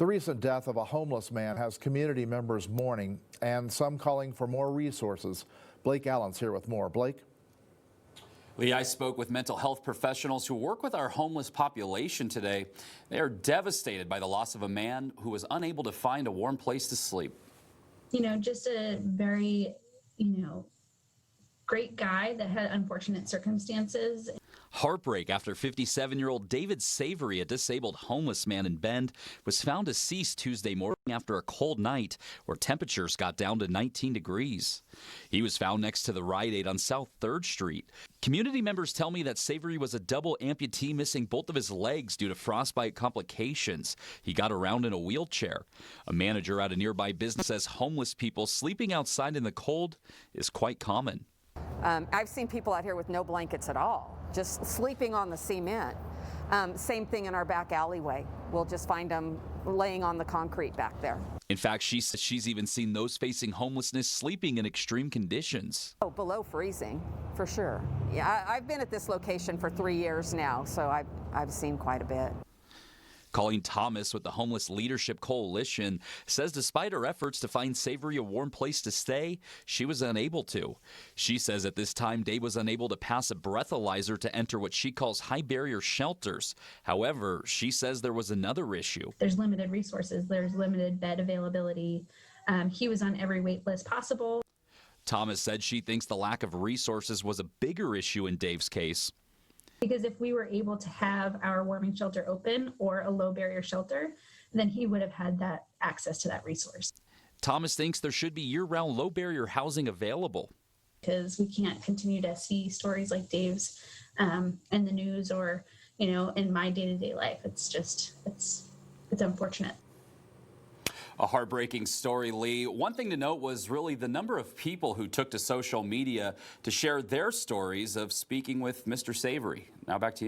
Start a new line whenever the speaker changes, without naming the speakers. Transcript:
The recent death of a homeless man has community members mourning and some calling for more resources. Blake Allen's here with more. Blake?
Lee, I spoke with mental health professionals who work with our homeless population today. They are devastated by the loss of a man who was unable to find a warm place to sleep.
Just a very, great guy that had unfortunate circumstances.
Heartbreak after 57-year-old David Savory, a disabled homeless man in Bend, was found deceased Tuesday morning after a cold night where temperatures got down to 19 degrees. He was found next to the Rite Aid on South 3rd Street. Community members tell me that Savory was a double amputee missing both of his legs due to frostbite complications. He got around in a wheelchair. A manager at a nearby business says homeless people sleeping outside in the cold is quite common.
I've seen people out here with no blankets at all, just sleeping on the cement. Same thing in our back alleyway. We'll just find them laying on the concrete back there.
In fact, she says she's even seen those facing homelessness sleeping in extreme conditions.
Oh, below freezing, for sure. Yeah, I've been at this location for 3 years now, so I've seen quite a bit.
Colleen Thomas with the Homeless Leadership Coalition says despite her efforts to find Savory a warm place to stay, she was unable to. She says at this time, Dave was unable to pass a breathalyzer to enter what she calls high barrier shelters. However, she says there was another issue.
There's limited resources. There's limited bed availability. He was on every wait list possible.
Thomas said she thinks the lack of resources was a bigger issue in Dave's case.
Because if we were able to have our warming shelter open or a low barrier shelter, then he would have had that access to that resource.
Thomas thinks there should be year-round low barrier housing available.
Because we can't continue to see stories like Dave's in the news or, in my day-to-day life. It's unfortunate.
A heartbreaking story, Lee. One thing to note was really the number of people who took to social media to share their stories of speaking with Mr. Savory. Now back to you.